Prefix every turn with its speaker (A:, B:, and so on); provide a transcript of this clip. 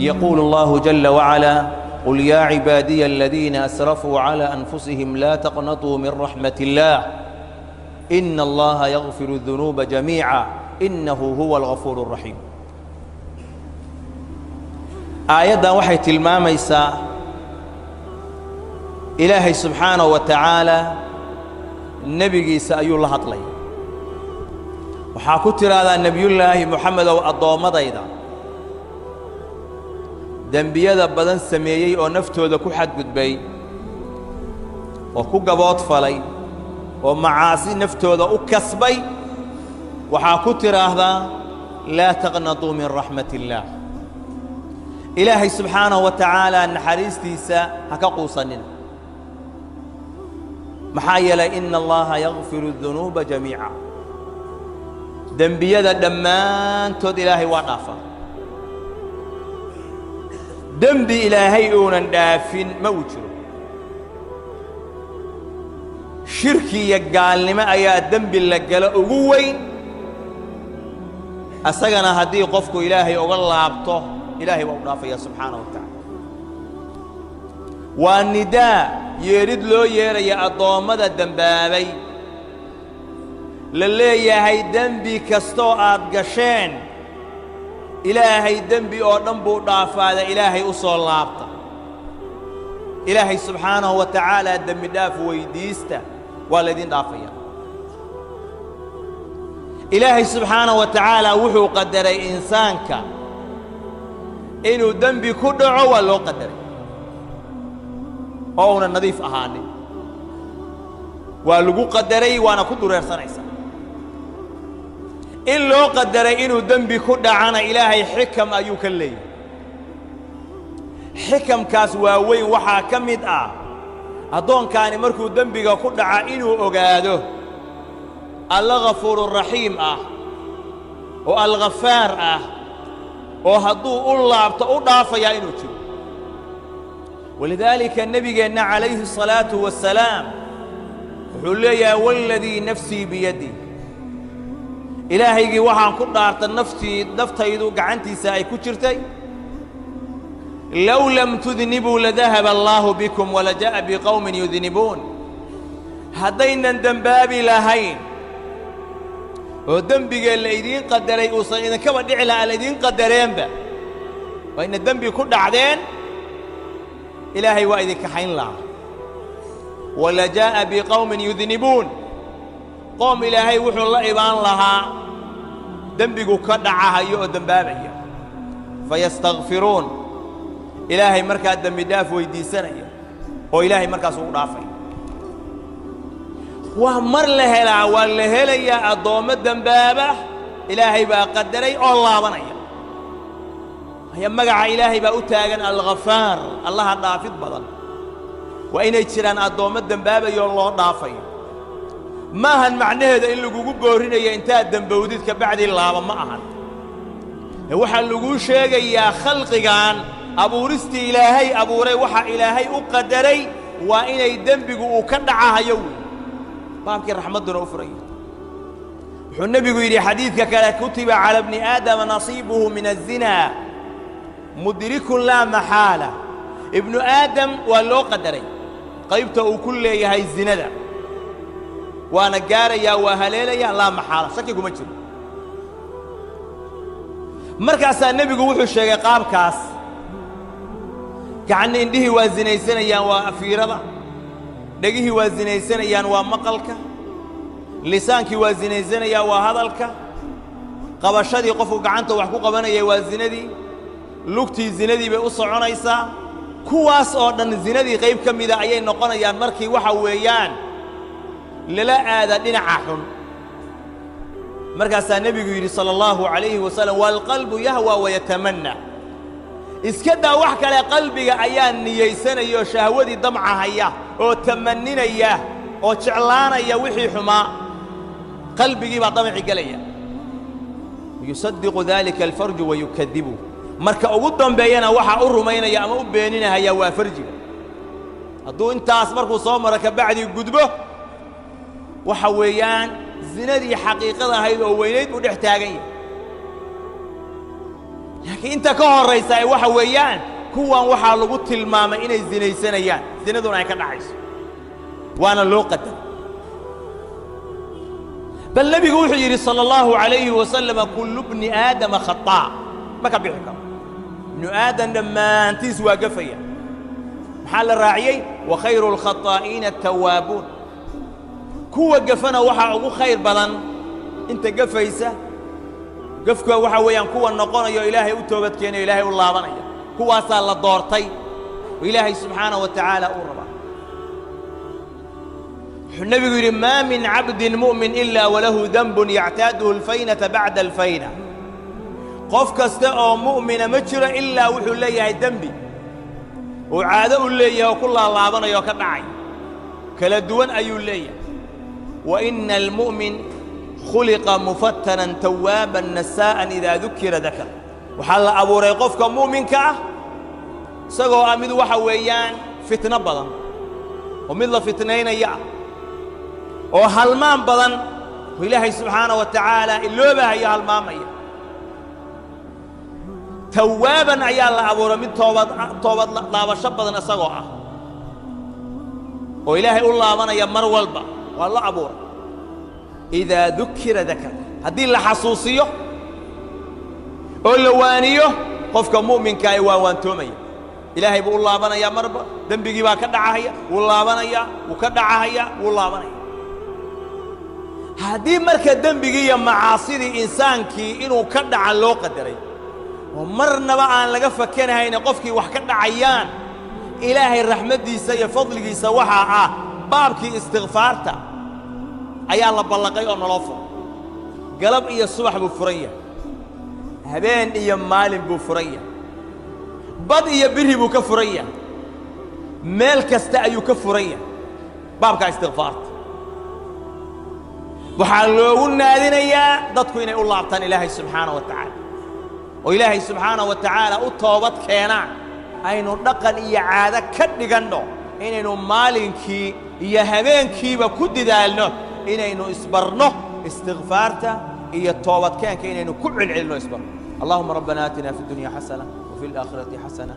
A: يقول الله جل وعلا قل يا عبادي الذين أسرفوا على أنفسهم لا تقنطوا من رحمة الله إن الله يغفر الذنوب جميعا إنه هو الغفور الرحيم. آية وحي تلماميسا إلهي سبحانه وتعالى النبي سأيو الله أطلي وحاكتر هذا النبي الله محمد وأضوام ضيدا دنبيada badan sameeyay oo naftooda ku xadgudbay oo ku gabood falay oo macaasi naftooda u kasbay waxa ku tiraahdaa la taqnatu min rahmatillah ilaahi subhanahu wa ta'ala naxariistiisa ha ka quusanin maxaa yeelay inna allaha yaghfiru dhunuba jamii'a dambiyada dhammaantood ilaahi waa dhaafaa dembi ilaahay uunan dhaafin ma uu jiro shirki iyo gaalnimo ayaa dembi la galo ugu weyn asagana haddii qofku ilaahay uga laabto ilaahay waa u dhaafaya subxaanahu wa tacaala waa nidaa yeedhid loo yeeraya addoommada dembaabay la leeyahay dembi kastoo aad gasheen ilaahay dembi oo dhan buu dhaafaada ilaahay u soo laabta ilaahay subxaanahu wa tacaala dembi dhaaf weydiista waa laydin dhaafaya ilaahay subxaanahu wa tacaala wuxuu qadaray insaanka inuu dembi ku dhaco waa loo qadaray oo una nadiif ahaanin waa lagu qadaray waana ku dureersanaysa in loo qadaray inuu dembi ku dhacana ilaahay xikam ayuu ka leeyahay xikamkaas waaweyn waxaa ka mid ah addoonkaani markuu dembiga ku dhaca inuu ogaado alla ghafuuru raxiim ah oo alghafaar ah oo hadduu u laabto u dhaafayaa inuu jiro walidaalika nebigeenna calayhi الصalaatu wassalaam wuxuu leeyahay waladii nafsii biyadii ilaahaygii waxaan ku dhaarta naftaydu gacantiisa ay ku jirtay low lam tudnibuu ladahaba allaahu bikum walaja'a biqowmin yudnibuun haddaynan dembaabi lahayn oo dembigee laydiin qadaray uusan idinkaba dhici lahaa laydiin qadareenba waa ina dembi ku dhacdeen ilaahay waa idinka xayn lahaa walaja'a biqowmin yudnibuun qoom ilaahay wuxuu la ibaan lahaa dembigu ka dhacahayo oo dembaabaya fayastaghfiruun ilaahay markaa dembi dhaaf weydiisanaya oo ilaahay markaas ugu dhaafaya waa mar la helaa waa la helayaa addoommo dembaaba ilaahay baa qadaray oo laabanaya haya magaca ilaahay baa u taagan alghafaar allaha dhaafid badan waa inay jiraan addoommo dembaabayoo loo dhaafayo maahan macnaheeda in lagugu boorinayo intaad dembowdid ka bacdii laaba ma ahan waxaa laguu sheegayaa khalqigan abuuristii ilaahay abuuray waxa ilaahay u qadaray waa inay dembigu uu ka dhacahayo wey baabkii raxmadduna u furaya wuxuu nebigu yidhi xadiidka kale kutiba cala bni aadama nasiibuhu min azinaa mudrikun laa maxaala ibnu aadam waa loo qadaray qaybta uu ku leeyahay zinada waana gaarayaa waa haleelayaa laa maxaala shaki kuma jiro markaasaa nebigu wuxuu sheegay qaabkaas gacanna indhihii waa zinaysanayaan waa afiirada dhegihii waa zinaysanayaan waa maqalka lisaankii waa zinaysanayaa waa hadalka qabashadii qofku gacanta wax ku qabanayay waa zinadii lugtii zinadii bay u soconaysaa kuwaas oo dhan zinadii qayb ka mida ayay noqonayaan markii waxa weeyaan lala aada dhinaca xun markaasaa nebigu yidhi sala allahu calayhi wasallam waalqalbu yahwa wayatamanna iska daa wax kale qalbiga ayaa niyaysanaya oo shahwadii damcahaya oo tamaninaya oo jeclaanaya wixii xumaa qalbigii baa damaci gelaya yusadiqu dalika alfarju wayukadibu marka ugu dambeeyana waxaa u rumaynaya ama u beeninahaya waa farjiga hadduu intaas markuu soo maro ka bacdii gudbo waxa weeyaan zinadii xaqiiqada ahayd oo weynayd buu dhex taagan yahay laakiin inta ka horraysa ay waxa weeyaan kuwan waxaa lagu tilmaamay inay zinaysanayaan zinaduna ay ka dhacayso waana loo qadar bal nabigu wuxuu yidhi sala allahu calayhi wasalam kullu bni aadama khataa ma ka bixi karo ibnu aadan dhammaantiis waa gafaya maxaa la raaciyey wa khayru lkhataa'iina atawaabuun kuwa gafana waxaa ugu khayr badan inta gafaysa gafka waxa weeyaan kuwa noqonayo ilaahay u toobad keenayo ilaahay u laabanaya kuwaasaa la doortay oo ilaahay subxaanahu wa tacaala uu rabaa wuxuu nebigu yidhi maa min cabdin mu'min ilaa walahu danbun yactaaduhu alfaynata bacda alfayna qof kasta oo mu'mina ma jiro ilaa wuxuu leeyahay dembi oo caado u leeyahay oo ku laalaabanayo oo ka dhacay kala duwan ayuu leeyahay wa ina almu'min khuliqa mufattanan tawaaban nasaa'an idaa dukira dakar waxaa la abuuray qofka mu'minka ah isagoo ah mid waxa weeyaan fitno badan oo mid la fitnaynaya ah oo halmaan badan oo ilaahay subxaanahu wa tacaala iloobahayo halmaamaya tawaaban ayaa la abuuray mid toobad laabasho badan isagoo ah oo ilaahay u laabanaya mar walba waa la abuuray idaa dukira dakar haddii la xasuusiyo oo la waaniyo qofka mu'minka ay waa waantoomaya ilaahay buu u laabanayaa marba dembigii baa ka dhacahaya wuu laabanayaa wuu ka dhacahaya wuu laabanaya haddii marka dembigii iyo macaasidii insaankii inuu ka dhaca loo qadaray oo marnaba aan laga fakanahayna qofkii wax ka dhacayaan ilaahay raxmaddiisa iyo fadligiisa waxaa ah baabkii istikfaarta ayaa la ballaqay oo naloo furay galab iyo subax buu furan yahay habeen iyo maalin buu furan yahay bad iyo biri buu ka furan yahay meel kasta ayuu ka furan yahay baabka istikfaarta waxaa loogu naadinayaa dadku inay u laabtaan ilaahay subxaanahu wa tacaala oo ilaahay subxaanahu wa tacaala u toobad keenaan aynu dhaqan iyo caado ka dhiganno inaynu maalinkii iyo habeenkiiba ku dadaalno inaynu isbarno istikfaarta iyo toobadkeenka inaynu ku celcelinno isbarno allahuma rabbana aatina fi dunya xasana وفي الآخرة حسنة